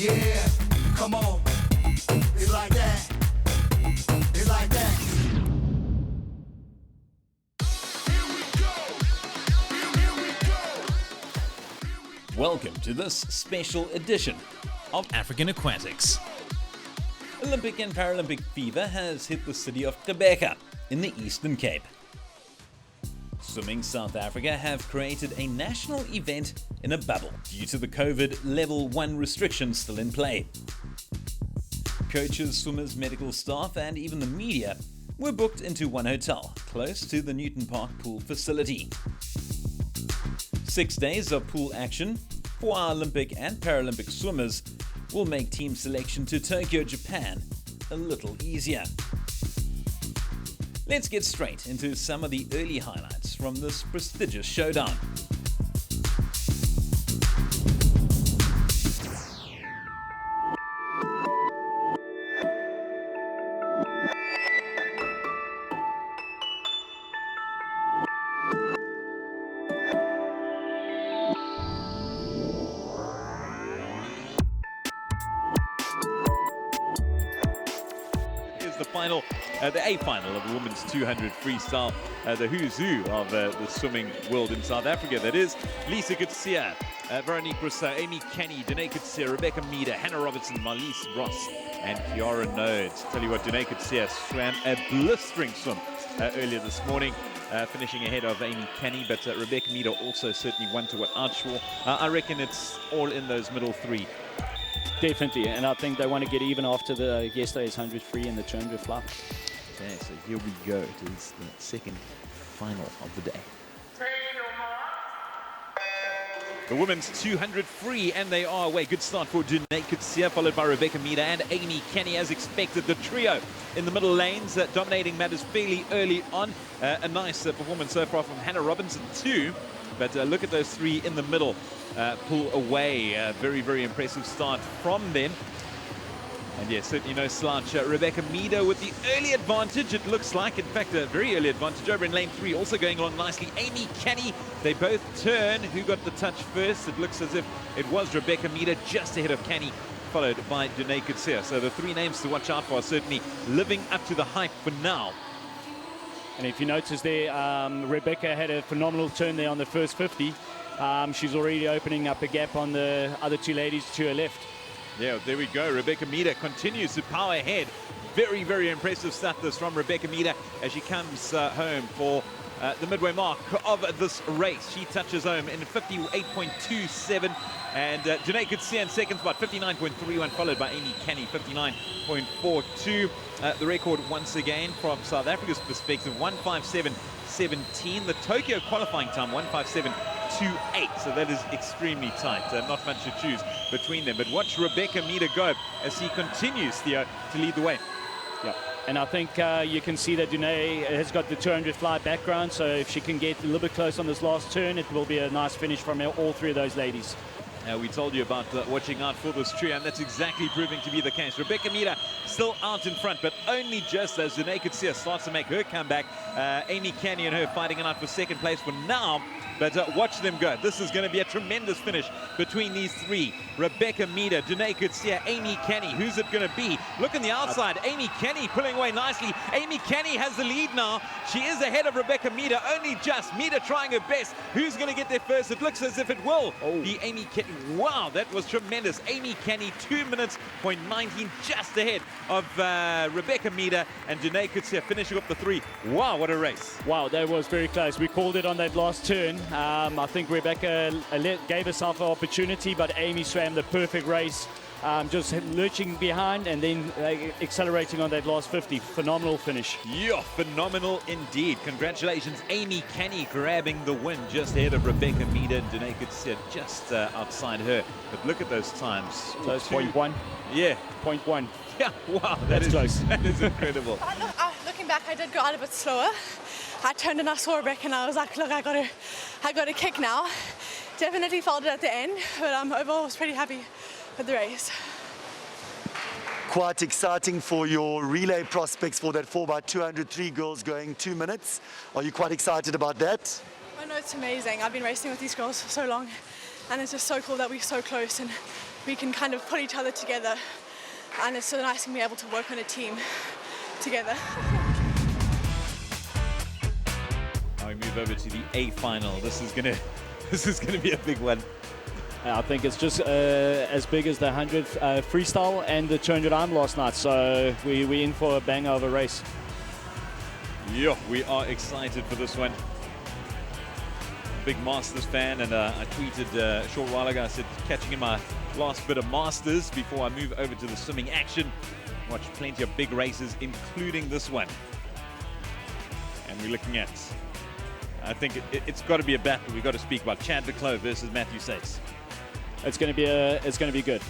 Yeah, come on. It's like that. It's like that. Here we go. Here we go. Welcome to this special edition of African Aquatics. Olympic and Paralympic fever has hit the city of Gqeberha in the Eastern Cape. Swimming South Africa have created a national event in a bubble due to the COVID level 1 restrictions still in play. Coaches, swimmers, medical staff and even the media were booked into one hotel close to the Newton Park pool facility. 6 days of pool action for our Olympic and Paralympic swimmers will make team selection to Tokyo, Japan a little easier. Let's get straight into some of the early highlights from this prestigious showdown. The A final of the women's 200 freestyle, the who's who of the swimming world in South Africa. That is Lisa Gqeberha, Veronique Rousseau, Amy Kenny, Danae Gqeberha, Rebecca Meader, Hannah Robertson, Marlies Ross, and Kiara Nodes. Tell you what, Danae Gqeberha swam a blistering swim earlier this morning, finishing ahead of Amy Kenny, but Rebecca Meader also certainly one to watch for. I reckon it's all in those middle three. Definitely, and I think they want to get even after yesterday's 100 free and the 200 fly. Okay, so here we go. It is the second final of the day. The women's 200 free, and they are away. Good start for Danae Gqeberha, followed by Rebecca Meader and Amy Kenny. As expected, the trio in the middle lanes, dominating matters fairly early on. A nice performance so far from Hannah Robinson too. But look at those three in the middle pull away. Very, very impressive start from them. And yes, certainly no slouch. Rebecca Meader with the early advantage, it looks like. In fact, a very early advantage over in lane 3, also going along nicely. Amy Kenny, they both turn. Who got the touch first? It looks as if it was Rebecca Meader, just ahead of Kenny, followed by Danae Gqeberha. So the three names to watch out for are certainly living up to the hype for now. And if you notice there, Rebecca had a phenomenal turn there on the first 50. She's already opening up a gap on the other two ladies to her left. Yeah, there we go. Rebecca Meader continues to power ahead. Very, very impressive stuff this from Rebecca Meader as she comes home for the midway mark of this race. She touches home in 58.27, and Danae Gqeberha in second spot, 59.31, followed by Amy Kenny, 59.42. The record once again from South Africa's perspective, 157.17. The Tokyo qualifying time, 157.28. So that is extremely tight. Not much to choose between them. But watch Rebecca Meader go as he continues, Theo, to lead the way. Yeah, and I think you can see that Danae has got the 200 fly background, so if she can get a little bit close on this last turn, it will be a nice finish from all three of those ladies. We told you about watching out for this trio, and that's exactly proving to be the case. Rebecca Meader still out in front, but only just as Danae Gqeberha starts to make her comeback. Amy Kenny and her fighting it out for second place for now. But watch them go. This is going to be a tremendous finish between these three. Rebecca Meader, Danae Gqeberha, Amy Kenny. Who's it going to be? Look on the outside. Amy Kenny pulling away nicely. Amy Kenny has the lead now. She is ahead of Rebecca Meader, only just. Meader trying her best. Who's going to get there first? It looks as if it will be Amy Kenny. Wow, that was tremendous. Amy Kenny, 2 minutes, 19, just ahead of Rebecca Meader, and Danae Gqeberha finishing up the three. Wow, what a race. Wow, that was very close. We called it on that last turn. I think Rebecca gave herself an opportunity, but Amy swam the perfect race, just lurching behind and then accelerating on that last 50. Phenomenal finish. Yeah, phenomenal indeed. Congratulations, Amy Kenny grabbing the win just ahead of Rebecca Meader, and Danae Gqeberha just outside her. But look at those times. Those 0.1. Yeah. 0.1. Yeah, wow, that's close. That is incredible. Looking back, I did go out a bit slower. I turned and I saw Rebecca and I was like, look, I got to kick now. Definitely felt it at the end, but overall I was pretty happy with the race. Quite exciting for your relay prospects for that 4x200, 3 girls going 2 minutes. Are you quite excited about that? Oh no, it's amazing. I've been racing with these girls for so long, and it's just so cool that we're so close and we can kind of put each other together, and it's so nice to be able to work on a team together. Now we move over to the A final. This is gonna be a big one. I think it's just as big as the 100 freestyle and the 200 arm last night. So we're in for a banger of a race. Yeah, we are excited for this one. Big Masters fan, and I tweeted a short while ago, I said, catching in my last bit of Masters before I move over to the swimming action. Watch plenty of big races, including this one. And we're looking at, I think it's got to be a battle. We've got to speak about Chad le Clos versus Matthew Sates. It's going to be good.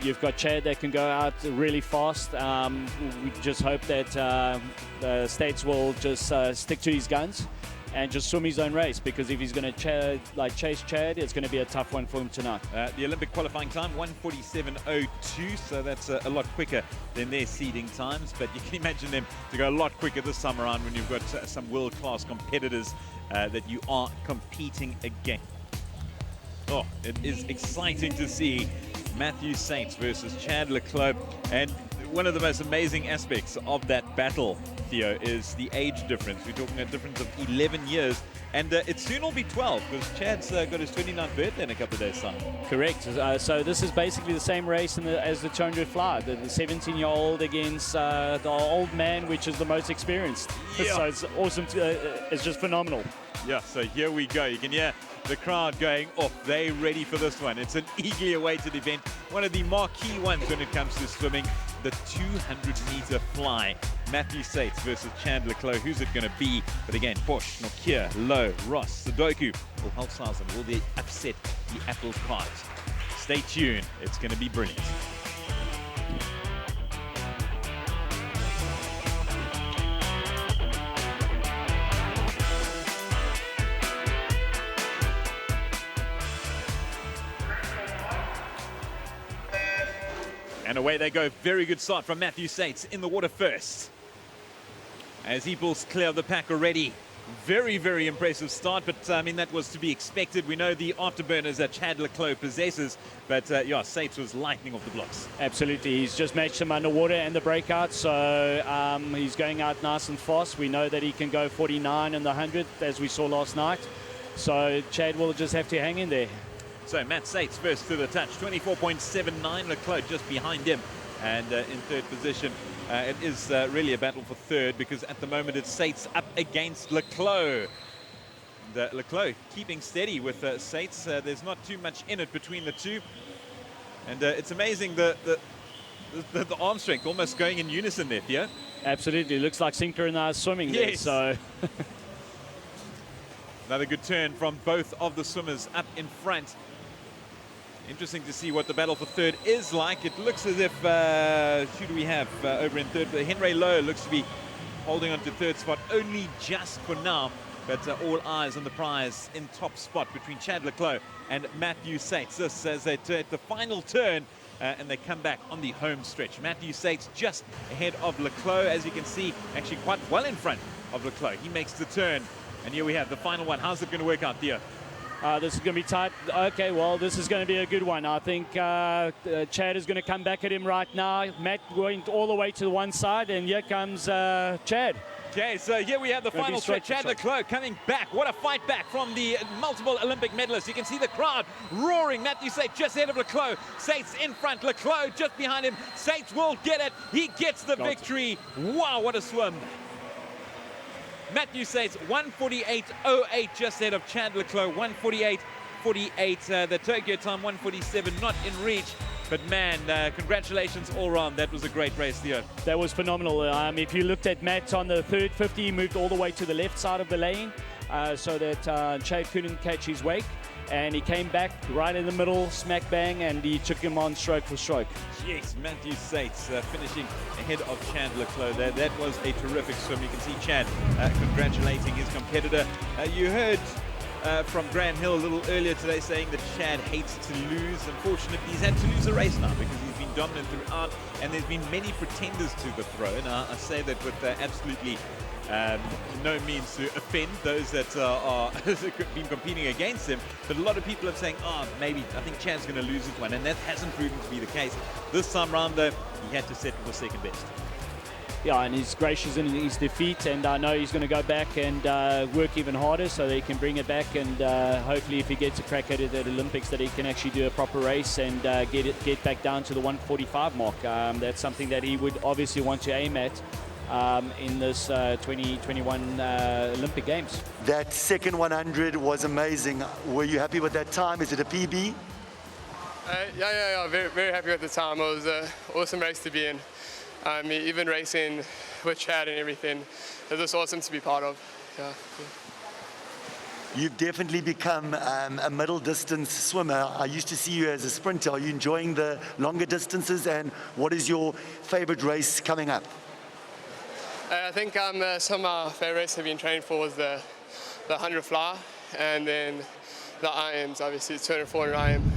You've got Chad that can go out really fast. We just hope that the States will just stick to his guns and just swim his own race, because if he's going to chase Chad, it's going to be a tough one for him tonight. The Olympic qualifying time, 1:47.02, so that's a lot quicker than their seeding times, but you can imagine them to go a lot quicker this summer round when you've got some world-class competitors that you are competing against. Oh, it is exciting to see Matthew Sates versus Chad le Clos, and one of the most amazing aspects of that battle, Theo, is the age difference. We're talking a difference of 11 years, and it soon will be 12, because Chad's got his 29th birthday in a couple of days' time. Correct. So this is basically the same race as the 200 fly, the 17-year-old against the old man, which is the most experienced. Yeah. So it's awesome. It's just phenomenal. Yeah, so here we go. You can hear the crowd going off. They're ready for this one. It's an eagerly awaited event, one of the marquee ones when it comes to swimming, the 200-meter fly. Matthew Sates versus Chad le Clos. Who's it going to be? But again, Bosch, Nokia, Lowe, Ross, Sudoku, or Holzhausen, will they upset the apple cart? Stay tuned. It's going to be brilliant. And away they go. Very good start from Matthew Sates in the water first, as he pulls clear of the pack already. Very, very impressive start, but I mean, that was to be expected. We know the afterburners that Chad le Clos possesses, but yeah, Sates was lightning off the blocks. Absolutely. He's just matched him underwater and the breakout, so he's going out nice and fast. We know that he can go 49 in the 100, as we saw last night. So Chad will just have to hang in there. So Matt Sates first to the touch, 24.79, le Clos just behind him, and in third position. It is really a battle for third, because at the moment it's Sates up against le Clos. Le Clos keeping steady with Sates. There's not too much in it between the two, and it's amazing the arm strength almost going in unison there, Theo. Absolutely, looks like synchronized swimming. Yes. There, so another good turn from both of the swimmers up in front. Interesting to see what the battle for third is like. It looks as if, who do we have over in third? Henry Lowe looks to be holding on to third spot only just for now, but all eyes on the prize in top spot between Chad le Clos and Matthew Sates. This as they take the final turn and they come back on the home stretch. Matthew Sates just ahead of le Clos, as you can see, actually quite well in front of le Clos. He makes the turn, and here we have the final one. How's it going to work out, Theo? this is going to be tight. Okay, well, this is going to be a good one. I think Chad is going to come back at him right now. Matt going all the way to the one side, and here comes Chad. Okay, so here we have the final stretch. Chad le Clos coming back. What a fight back from the multiple Olympic medalists. You can see the crowd roaring. Matthew Sates just ahead of le Clos. Sates in front. Le Clos just behind him. Sates will get it. He gets the victory. Wow, what a swim. Matthew Sates, 1:48.08 just ahead of Chad le Clos. 1:48.48. The Tokyo time, 1:47, not in reach. But man, congratulations all round. That was a great race, Theo. That was phenomenal. If you looked at Matt on the third 50, he moved all the way to the left side of the lane so that Chad couldn't catch his wake. And he came back right in the middle, smack bang, and he took him on stroke for stroke. Yes, Matthew Sates finishing ahead of Chad le Clos. That was a terrific swim. You can see Chad congratulating his competitor. You heard from Graham Hill a little earlier today saying that Chad hates to lose. Unfortunately, he's had to lose a race now because he's been dominant throughout, and there's been many pretenders to the throne. I say that with absolutely no means to offend those that are been competing against him, but a lot of people are saying, maybe I think Chad's going to lose this one, and that hasn't proven to be the case. This time round, though, he had to settle for second best. Yeah, and he's gracious in his defeat, and I know he's going to go back and work even harder so that he can bring it back, and hopefully if he gets a crack at it at Olympics that he can actually do a proper race and get back down to the 145 mark. That's something that he would obviously want to aim at in this 2021 Olympic Games. That second 100 was amazing. Were you happy with that time? Is it a PB? Yeah. Very, very happy with the time. It was an awesome race to be in. Even racing with Chad and everything, it was just awesome to be part of. Yeah. You've definitely become a middle distance swimmer. I used to see you as a sprinter. Are you enjoying the longer distances, and what is your favorite race coming up? I think some of my favorite races I've been training for was the 100 fly, and then the IMs, obviously, 200, 400 IM.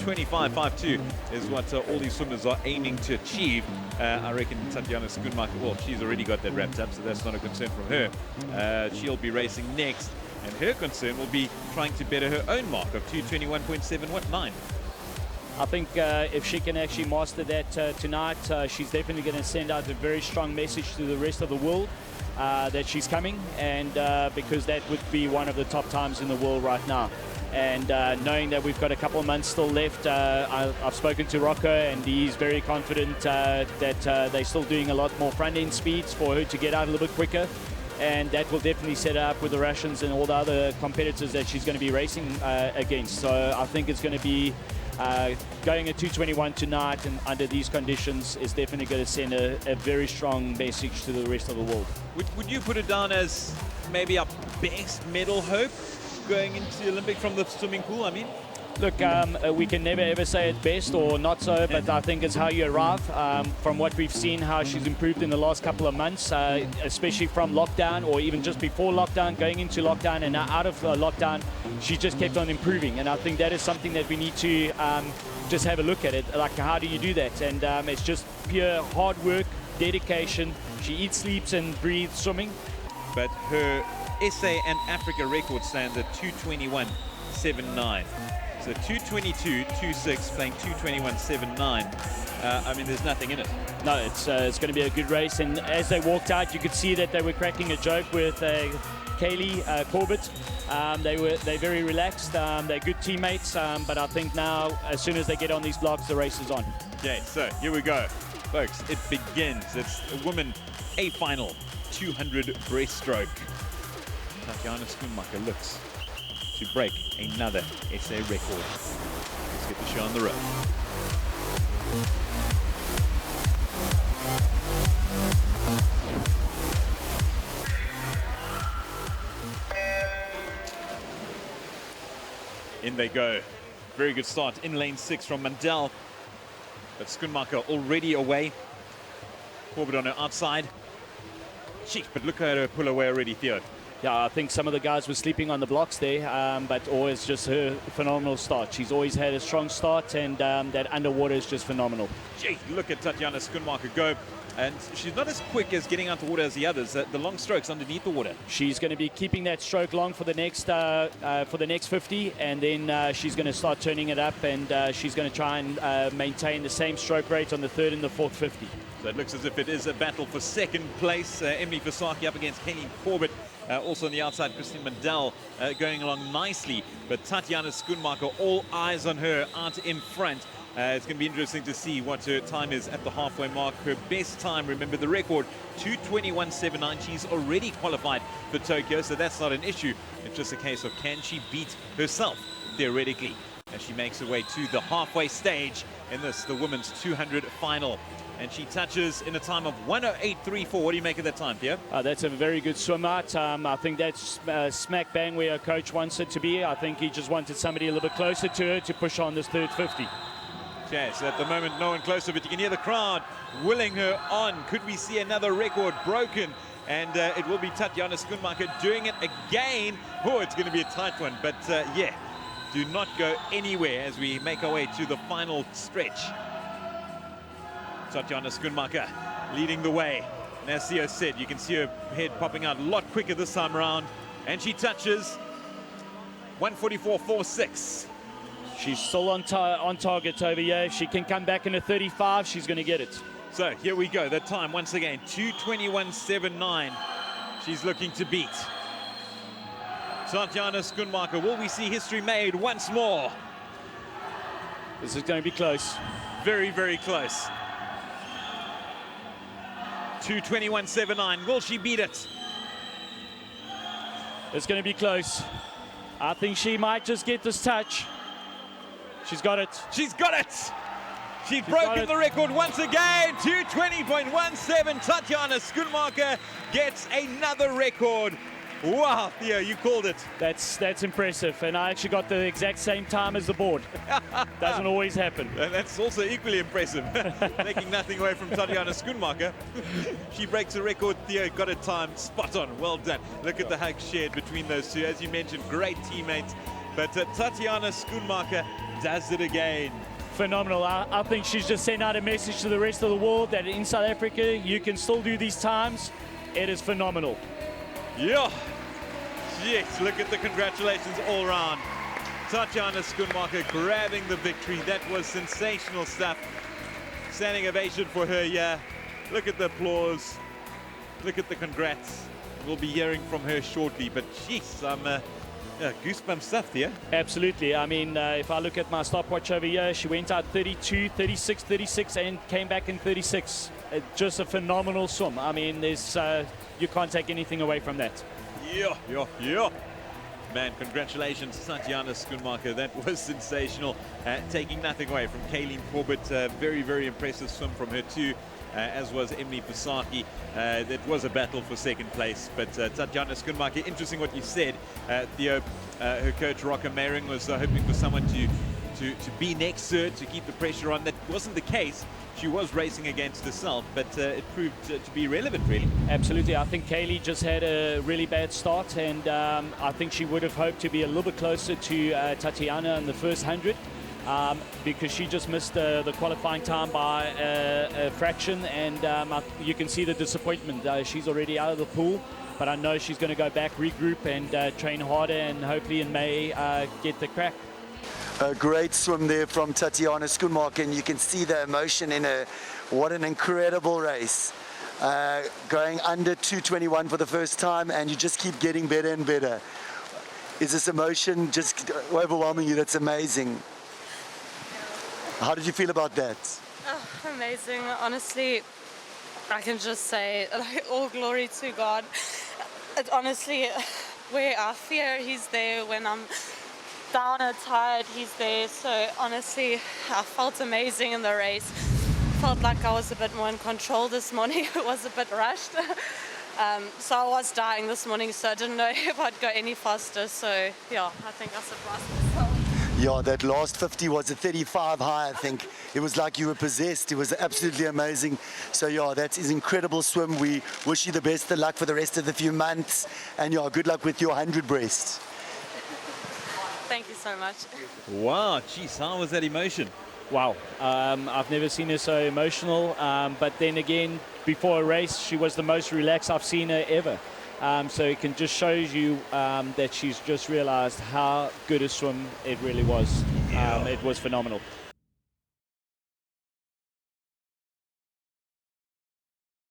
2:25.52 is what all these swimmers are aiming to achieve. I reckon Tatiana Schoonmaker, well, she's already got that wrapped up, so that's not a concern from her. She'll be racing next, and her concern will be trying to better her own mark of 2:21.719. I think if she can actually master that tonight, she's definitely going to send out a very strong message to the rest of the world that she's coming, and because that would be one of the top times in the world right now. And knowing that we've got a couple of months still left, I've spoken to Rocco, and he's very confident that they're still doing a lot more front-end speeds for her to get out a little bit quicker. And that will definitely set her up with the Russians and all the other competitors that she's going to be racing against. So I think it's going to be going at 2:21 tonight, and under these conditions is definitely going to send a very strong message to the rest of the world. Would you put it down as maybe our best medal hope going into the Olympic from the swimming pool? I mean, look, we can never ever say it best or not so, but I think it's how you arrive. From what we've seen, how she's improved in the last couple of months, especially from lockdown or even just before lockdown, going into lockdown and now out of lockdown, she just kept on improving. And I think that is something that we need to just have a look at it. Like, how do you do that? And it's just pure hard work, dedication. She eats, sleeps and breathes swimming. But her SA and Africa record stands at 2:21.79. So 2:22.26 playing 2:21.79. I mean, there's nothing in it. No, it's going to be a good race. And as they walked out, you could see that they were cracking a joke with Kaylee Corbett. They're very relaxed. They're good teammates. But I think now, as soon as they get on these blocks, the race is on. Okay, so here we go, folks. It begins. It's a woman A final 200 breaststroke. Tatiana Schoonmaker looks to break another SA record. Let's get the show on the road. In they go. Very good start in lane 6 from Mandel. But Schoonmaker already away. Corbett on her outside. Cheek, but look at her pull away already, Theo. Yeah, I think some of the guys were sleeping on the blocks there, but always just her phenomenal start. She's always had a strong start, and that underwater is just phenomenal. Gee, look at Tatiana Schoonmaker go. And she's not as quick as getting out the water as the others. The long strokes underneath the water. She's going to be keeping that stroke long for the next 50, and then she's going to start turning it up, and she's going to try and maintain the same stroke rate on the third and the fourth 50. So it looks as if it is a battle for second place. Emily Fasaki up against Kenny Corbett. Also on the outside, Christine Mandel going along nicely. But Tatiana Schoonmaker, all eyes on her out in front. It's going to be interesting to see what her time is at the halfway mark. Her best time, remember the record, 2:21.79. She's already qualified for Tokyo, so that's not an issue. It's just a case of can she beat herself, theoretically, as she makes her way to the halfway stage in this, the women's 200 final. And she touches in a time of 1:08.34. What do you make of that time, Theo? That's a very good swim out. I think that's smack bang where her coach wants it to be. I think he just wanted somebody a little bit closer to her to push on this third 50. Okay, so at the moment, no one closer, but you can hear the crowd willing her on. Could we see another record broken? And it will be Tatiana Schoenmaker doing it again. Oh, it's going to be a tight one, but yeah, do not go anywhere as we make our way to the final stretch. Tatiana Schoenmaker leading the way. And as Theo said, you can see her head popping out a lot quicker this time around. And she touches 1:44.46. She's still on target over here. If she can come back in a 35, she's going to get it. So here we go. The time once again, 2:21.79. She's looking to beat Tatiana Schoenmaker. Will we see history made once more? This is going to be close. Very, very close. 2:21.79. Will she beat it? It's going to be close. I think she might just get this touch. She's got it. She's got it. She's broken the record once again. 2:20.17. Tatiana Schoenmaker gets another record. Wow, Theo, you called it. That's impressive. And I actually got the exact same time as the board. Doesn't always happen. And that's also equally impressive. Taking nothing away from Tatiana Schoenmaker. She breaks a record. Theo got a time spot on. Well done. Look at the hug shared between those two. As you mentioned, great teammates. But Tatiana Schoenmaker does it again. Phenomenal. I think she's just sent out a message to the rest of the world that in South Africa, you can still do these times. It is phenomenal. Yeah. Yes, look at the congratulations all round. Tatiana Schoenmaker grabbing the victory. That was sensational stuff. Standing ovation for her, yeah. Look at the applause. Look at the congrats. We'll be hearing from her shortly, but jeez, I'm goosebump stuff here. Absolutely. I mean, if I look at my stopwatch over here, she went out 32, 36, 36, and came back in 36. Just a phenomenal swim. I mean, there's you can't take anything away from that. Yeah. Man, congratulations, Tatiana Schoenmaker. That was sensational. Taking nothing away from Kayleen Corbett. Very, very impressive swim from her too, as was Emily Pusaki. That was a battle for second place. But Tatiana Schoenmaker, interesting what you said. Theo, her coach, Rocca Meyering, was hoping for someone to be next to her, to keep the pressure on. That wasn't the case. She was racing against herself, but it proved to be relevant, really. Absolutely. I think Kaylee just had a really bad start, and I think she would have hoped to be a little bit closer to Tatiana in the first 100, because she just missed the qualifying time by a fraction, and you can see the disappointment. She's already out of the pool, but I know she's going to go back, regroup, and train harder, and hopefully in May get the crack. A great swim there from Tatiana Schoenmaker, and you can see the emotion in her. What an incredible race. Going under 2:21 for the first time, and you just keep getting better and better. Is this emotion just overwhelming you? That's amazing. How did you feel about that? Oh, amazing. Honestly, I can just say, like, all glory to God. It honestly, where I fear, He's there. When I'm down and tired, He's there. So honestly, I felt amazing in the race. Felt like I was a bit more in control this morning. It was a bit rushed. So I was dying this morning, so I didn't know if I'd go any faster. So yeah, I think I surprised myself. Yeah, that last 50 was a 35 high, I think. It was like you were possessed. It was absolutely amazing. So yeah, that is incredible swim. We wish you the best of luck for the rest of the few months. And yeah, good luck with your 100 breast. Thank you so much. Wow, geez, how was that emotion? Wow, I've never seen her so emotional, but then again, before a race, she was the most relaxed I've seen her ever. So it can just shows you that she's just realized how good a swim it really was. It was phenomenal.